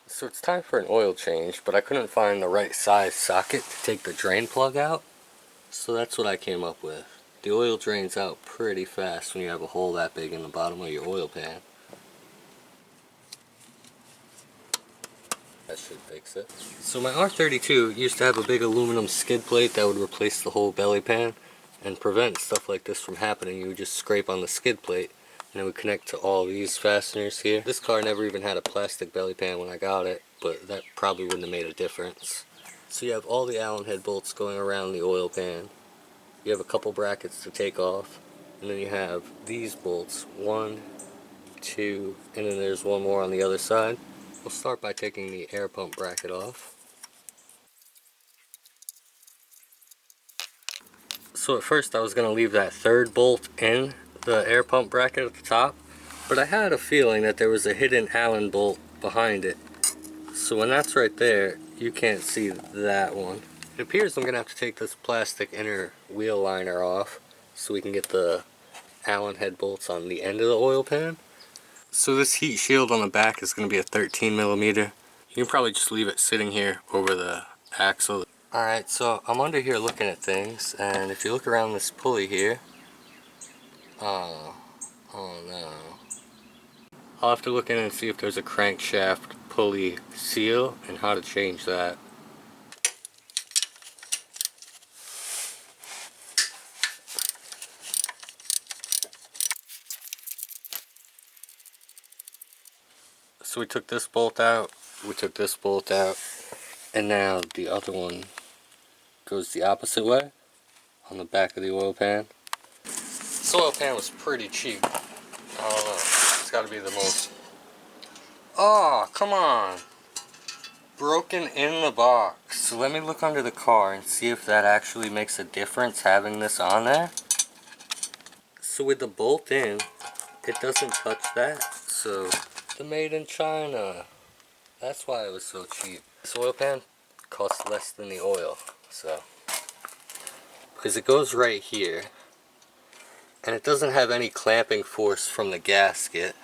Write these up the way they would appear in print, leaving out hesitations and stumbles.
So it's time for an oil change, but I couldn't find the right size socket to take the drain plug out. So that's what I came up with. The oil drains out pretty fast when you have a hole that big in the bottom of your oil pan. That should fix it. So my R32 used to have a big aluminum skid plate that would replace the whole belly pan and prevent stuff like this from happening. You would just scrape on the skid plate and it would connect to all these fasteners here. This car never even had a plastic belly pan when I got it, but that probably wouldn't have made a difference. So you have all the Allen head bolts going around the oil pan. You have a couple brackets to take off, and then you have these bolts, 1, 2, and then there's one more on the other side. We'll start by taking the air pump bracket off. So at first I was going to leave that third bolt in the air pump bracket at the top, but I had a feeling that there was a hidden Allen bolt behind it. So when that's right there, you can't see that one. It appears I'm going to have to take this plastic inner wheel liner off so we can get the Allen head bolts on the end of the oil pan. So this heat shield on the back is going to be a 13mm. You can probably just leave it sitting here over the axle. Alright, so I'm under here looking at things, and if you look around this pulley here, oh no. I'll have to look in and see if there's a crankshaft pulley seal and how to change that. So we took this bolt out, we took this bolt out, and now the other one goes the opposite way on the back of the oil pan. This oil pan was pretty cheap. I don't know, it's got to be the most... Oh, come on! Broken in the box. So let me look under the car and see if that actually makes a difference having this on there. So with the bolt in, it doesn't touch that. So the made in China. That's why it was so cheap. This oil pan costs less than the oil. So because it goes right here and it doesn't have any clamping force from the gasket.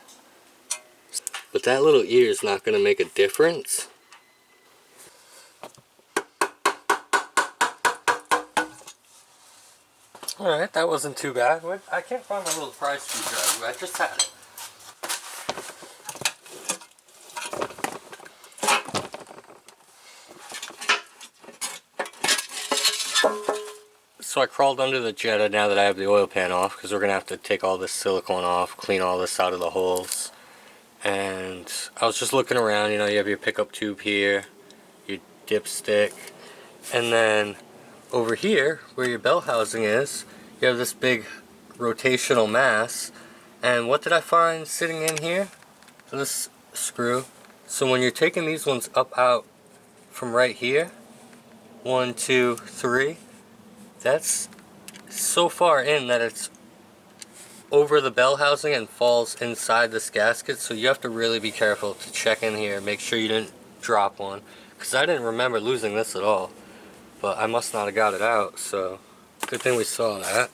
But that little ear is not going to make a difference. Alright, that wasn't too bad. I can't find my little prize screwdriver. I just had it. So I crawled under the Jetta now that I have the oil pan off, because we're going to have to take all this silicone off, clean all this out of the holes. And I was just looking around, you know, you have your pickup tube here, your dipstick, and then over here, where your bell housing is, you have this big rotational mass. And what did I find sitting in here? This screw. So when you're taking these ones up out from right here, 1, 2, 3, that's so far in that it's over the bell housing and falls inside this gasket. So you have to really be careful to check in here, make sure you didn't drop one, because I didn't remember losing this at all. But I must not have got it out, so good thing we saw that.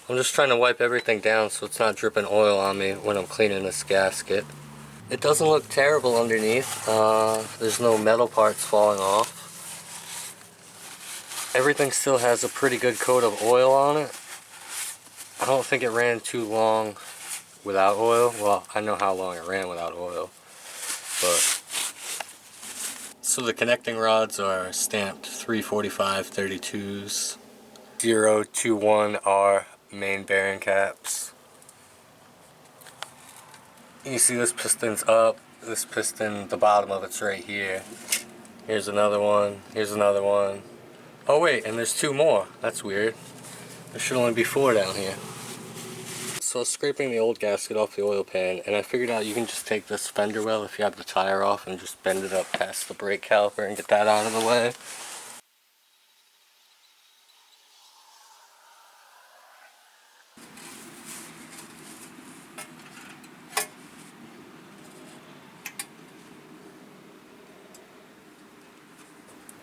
I'm just trying to wipe everything down so it's not dripping oil on me when I'm cleaning this gasket. It doesn't look terrible underneath. There's no metal parts falling off. Everything still has a pretty good coat of oil on it. I don't think it ran too long without oil. Well, I know how long it ran without oil, but... So the connecting rods are stamped 345 32s, 021R main bearing caps. You see this piston's up, this piston, the bottom of it's right here. Here's another one, here's another one. Oh wait, and there's 2 more. That's weird. There should only be 4 down here. So I was scraping the old gasket off the oil pan, and I figured out you can just take this fender well if you have the tire off and just bend it up past the brake caliper and get that out of the way.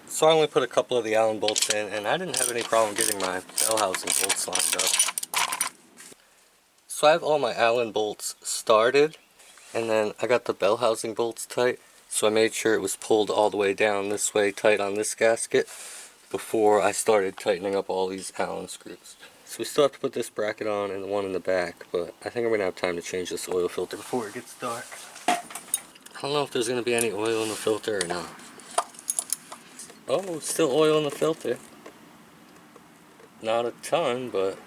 So I only put a couple of the Allen bolts in, and I didn't have any problem getting my bell housing bolts lined up. So I have all my Allen bolts started, and then I got the bell housing bolts tight, So I made sure it was pulled all the way down this way tight on this gasket before I started tightening up all these Allen screws. So we still have to put this bracket on and the one in the back, but I think I'm going to have time to change this oil filter before it gets dark. I don't know if there's going to be any oil in the filter or not. Oh, still oil in the filter. Not a ton, but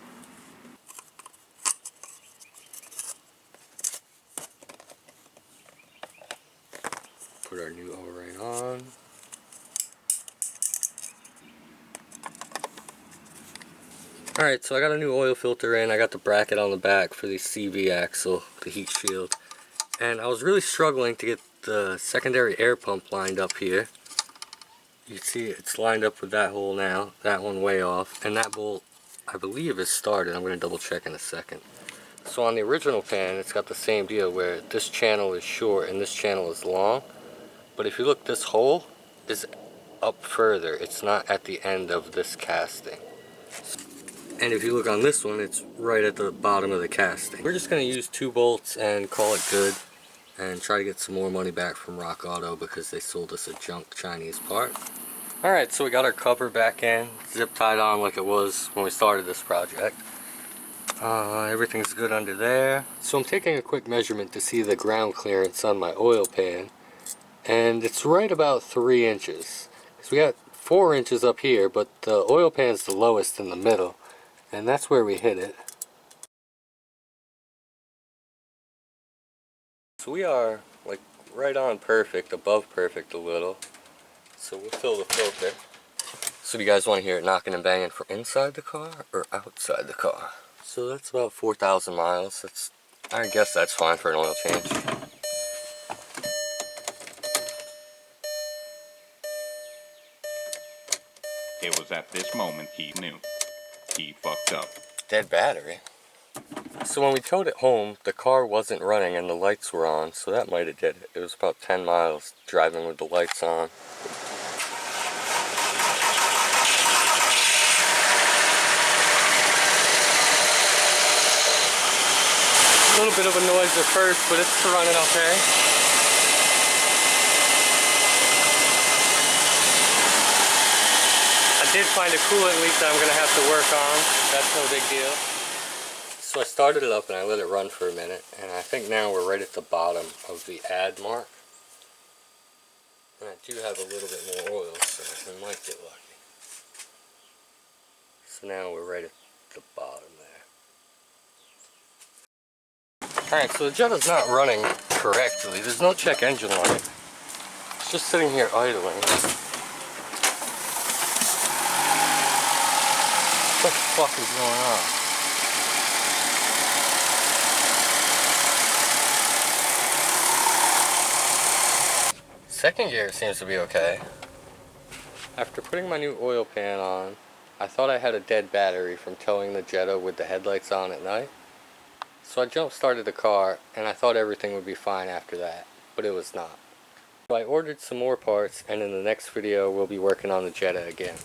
put our new O-ring on. Alright, so I got a new oil filter in. I got the bracket on the back for the CV axle, the heat shield. And I was really struggling to get the secondary air pump lined up here. You see it's lined up with that hole now, that one way off. And that bolt, I believe, is started. I'm going to double check in a second. So on the original pan, it's got the same deal where this channel is short and this channel is long. But if you look, this hole is up further. It's not at the end of this casting. And if you look on this one, it's right at the bottom of the casting. We're just going to use 2 bolts and call it good and try to get some more money back from Rock Auto because they sold us a junk Chinese part. Alright, so we got our cover back in, zip tied on like it was when we started this project. Everything's good under there. So I'm taking a quick measurement to see the ground clearance on my oil pan. And it's right about 3 inches. So we got 4 inches up here, but the oil pan's the lowest in the middle. And that's where we hit it. So we are like right on perfect, above perfect a little. So we'll fill the filter. So do you guys want to hear it knocking and banging from inside the car or outside the car? So that's about 4,000 miles. I guess that's fine for an oil change. It was at this moment he knew. He fucked up. Dead battery. So when we towed it home, the car wasn't running and the lights were on, so that might have did it. It was about 10 miles driving with the lights on. A little bit of a noise at first, but it's running okay. I did find a coolant leak that I'm going to have to work on. That's no big deal. So I started it up and I let it run for a minute, and I think now we're right at the bottom of the add mark. And I do have a little bit more oil, so we might get lucky. So now we're right at the bottom there. Alright, so the Jetta's not running correctly. There's no check engine light. It's just sitting here idling. What the fuck is going on? Second gear seems to be okay. After putting my new oil pan on, I thought I had a dead battery from towing the Jetta with the headlights on at night. So I jump started the car and I thought everything would be fine after that, but it was not. So I ordered some more parts, and in the next video we'll be working on the Jetta again.